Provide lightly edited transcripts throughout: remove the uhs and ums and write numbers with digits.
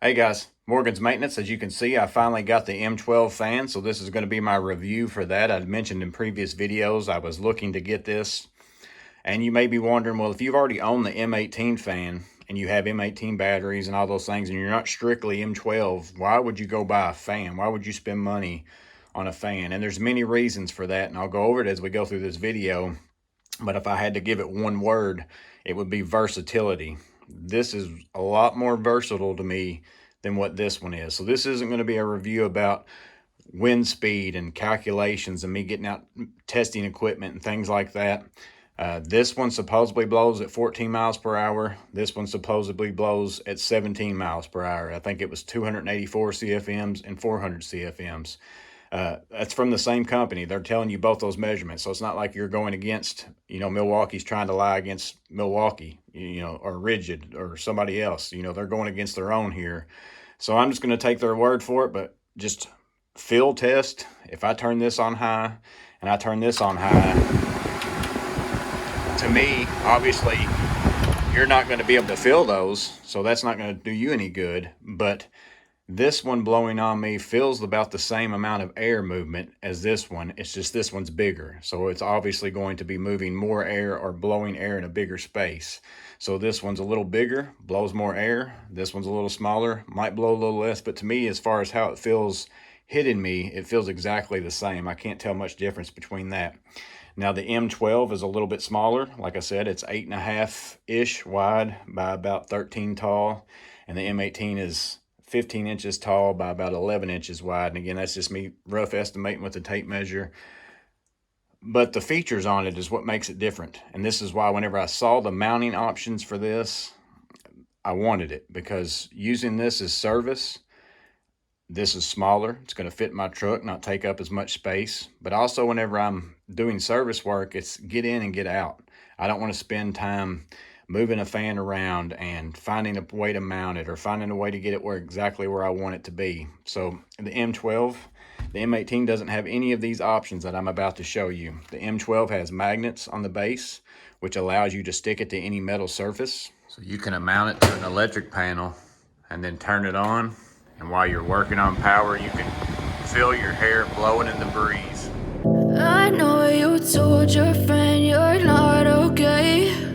Hey guys, Morgan's Maintenance. As you can see, I finally got the M12 fan, so this is going to be my review for that. I'd mentioned in previous videos I was looking to get this, and you may be wondering, well, if you've already owned the M18 fan and you have M18 batteries and all those things and you're not strictly M12, why would you go buy a fan? Why would you spend money on a fan? And there's many reasons for that, and I'll go over it as we go through this video. But if I had to give it one word, it would be versatility. This is a lot more versatile to me than what this one is. So this isn't going to be a review about wind speed and calculations and me getting out testing equipment and things like that. This one supposedly blows at 14 miles per hour. This one supposedly blows at 17 miles per hour. I think it was 284 CFMs and 400 CFMs. That's from the same company. They're telling you both those measurements. So it's not like you're going against, Milwaukee's trying to lie against Milwaukee, or Rigid or somebody else. They're going against their own here. So I'm just going to take their word for it, but just field test. If I turn this on high and I turn this on high, to me, obviously, you're not going to be able to feel those. So that's not going to do you any good. But this one blowing on me feels about the same amount of air movement as this one. It's just this one's bigger. So it's obviously going to be moving more air or blowing air in a bigger space. So this one's a little bigger, blows more air. This one's a little smaller, might blow a little less. But to me, as far as how it feels hitting me, it feels exactly the same. I can't tell much difference between that. Now the M12 is a little bit smaller. Like I said, it's 8.5-ish wide by about 13 tall. And the M18 is 15 inches tall by about 11 inches wide. And again, that's just me rough estimating with the tape measure. But the features on it is what makes it different. And this is why whenever I saw the mounting options for this, I wanted it. Because using this as service, this is smaller. It's going to fit my truck, not take up as much space. But also whenever I'm doing service work, it's get in and get out. I don't want to spend time moving a fan around and finding a way to mount it or finding a way to get it exactly where I want it to be. So the M12, the M18 doesn't have any of these options that I'm about to show you. The M12 has magnets on the base, which allows you to stick it to any metal surface. So you can mount it to an electric panel and then turn it on. And while you're working on power, you can feel your hair blowing in the breeze. I know you told your friend you're not okay,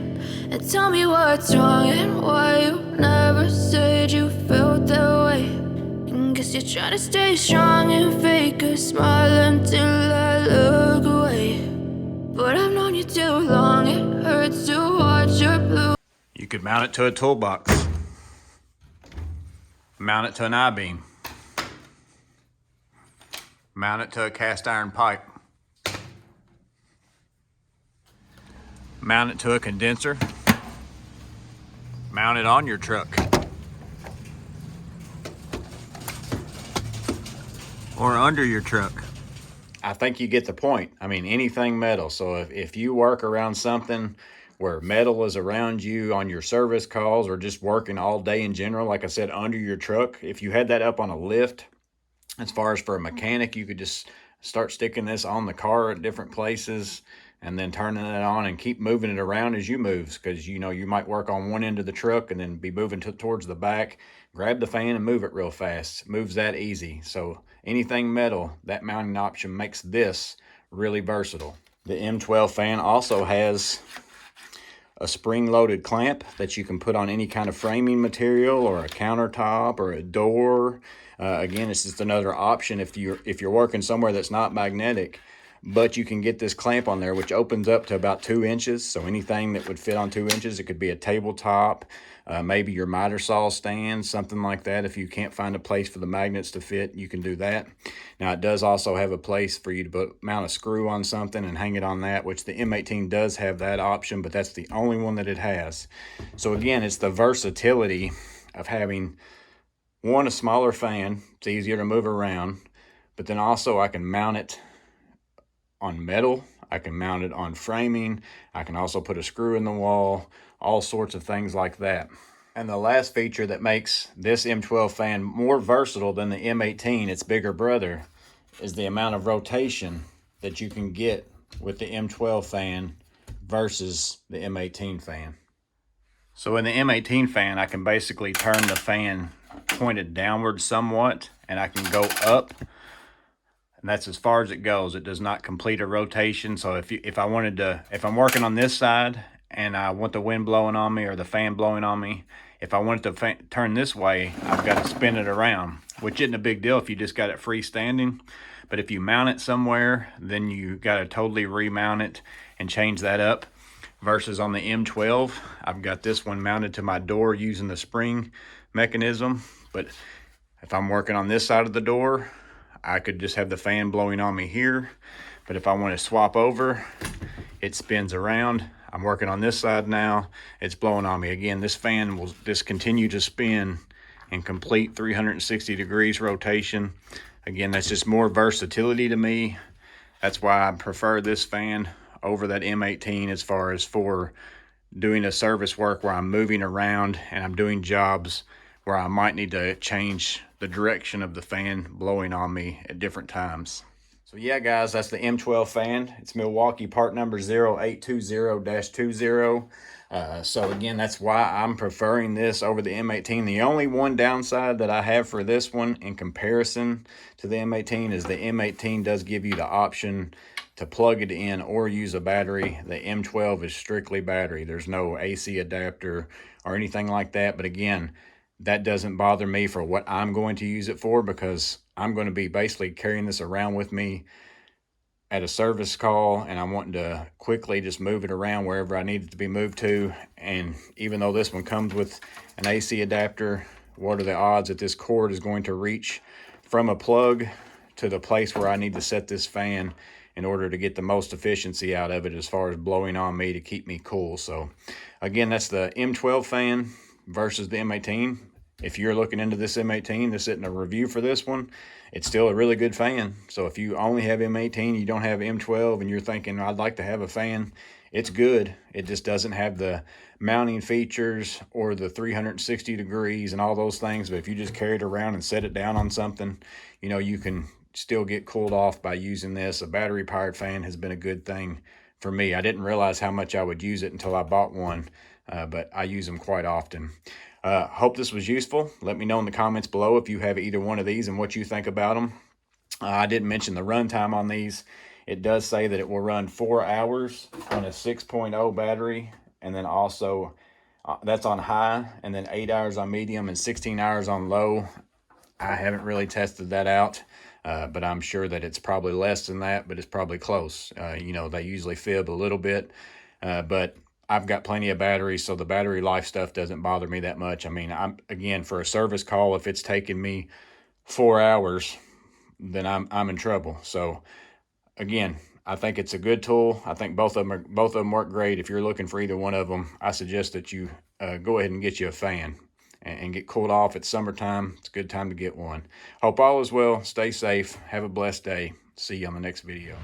and tell me what's wrong and why you never said you felt that way. And guess you're trying to stay strong and fake a smile until I look away. But I've known you too long, it hurts to watch your blue. You could mount it to a toolbox. Mount it to an I-beam. Mount it to a cast iron pipe. Mount it to a condenser. Mount it on your truck. Or under your truck. I think you get the point. I mean, anything metal. So if you work around something where metal is around you on your service calls or just working all day in general, like I said, under your truck, if you had that up on a lift, as far as for a mechanic, you could just start sticking this on the car at different places and then turning it on and keep moving it around as you move, because you might work on one end of the truck and then be moving towards the back, grab the fan and move it real fast. It moves that easy. So anything metal, that mounting option makes this really versatile. The M12 fan also has a spring-loaded clamp that you can put on any kind of framing material or a countertop or a door. Again, it's just another option if you're working somewhere that's not magnetic, but you can get this clamp on there, which opens up to about 2 inches. So anything that would fit on 2 inches, it could be a tabletop, maybe your miter saw stand, something like that. If you can't find a place for the magnets to fit, you can do that. Now, it does also have a place for you to mount a screw on something and hang it on that, which the M18 does have that option, but that's the only one that it has. So again, it's the versatility of having, one, a smaller fan. It's easier to move around, but then also I can mount it on metal. I can mount it on framing. I can also put a screw in the wall, all sorts of things like that. And the last feature that makes this M12 fan more versatile than the M18, its bigger brother, is the amount of rotation that you can get with the M12 fan versus the M18 fan. So in the M18 fan, I can basically turn the fan pointed downward somewhat, and I can go up, and that's as far as it goes. It does not complete a rotation. So if I'm working on this side and I want the wind blowing on me or the fan blowing on me, if I want it to turn this way, I've got to spin it around, which isn't a big deal if you just got it freestanding. But if you mount it somewhere, then you got to totally remount it and change that up. Versus on the M12, I've got this one mounted to my door using the spring mechanism. But if I'm working on this side of the door, I could just have the fan blowing on me here. But if I want to swap over, it spins around. I'm working on this side now, it's blowing on me. Again, this fan will just continue to spin in complete 360 degrees rotation. Again, that's just more versatility to me. That's why I prefer this fan over that M18 as far as for doing a service work where I'm moving around and I'm doing jobs where I might need to change the direction of the fan blowing on me at different times. So yeah, guys, that's the M12 fan. It's Milwaukee part number 0820-20. So again, that's why I'm preferring this over the M18. The only one downside that I have for this one in comparison to the M18 is the M18 does give you the option to plug it in or use a battery. The M12 is strictly battery. There's no AC adapter or anything like that. But again, that doesn't bother me for what I'm going to use it for, because I'm going to be basically carrying this around with me at a service call, and I'm wanting to quickly just move it around wherever I need it to be moved to. And even though this one comes with an AC adapter, what are the odds that this cord is going to reach from a plug to the place where I need to set this fan in order to get the most efficiency out of it as far as blowing on me to keep me cool? So again, that's the M12 fan versus the M18. If you're looking into this M18, this isn't a review for this one. It's still a really good fan. So if you only have M18, you don't have M12, and you're thinking, I'd like to have a fan, it's good. It just doesn't have the mounting features or the 360 degrees and all those things. But if you just carry it around and set it down on something, you know, you can still get cooled off by using this. A battery powered fan has been a good thing for me. I didn't realize how much I would use it until I bought one, but I use them quite often. Hope this was useful. Let me know in the comments below if you have either one of these and what you think about them. I didn't mention the runtime on these. It does say that it will run 4 hours on a 6.0 battery, and then also that's on high, and then 8 hours on medium and 16 hours on low. I haven't really tested that out, but I'm sure that it's probably less than that, but it's probably close. You know, they usually fib a little bit, but I've got plenty of batteries, so the battery life stuff doesn't bother me that much. I mean, again, for a service call, if it's taking me 4 hours, then I'm in trouble. So again, I think it's a good tool. I think both of them work great. If you're looking for either one of them, I suggest that you go ahead and get you a fan and get cooled off. It's summertime. It's a good time to get one. Hope all is well. Stay safe. Have a blessed day. See you on the next video.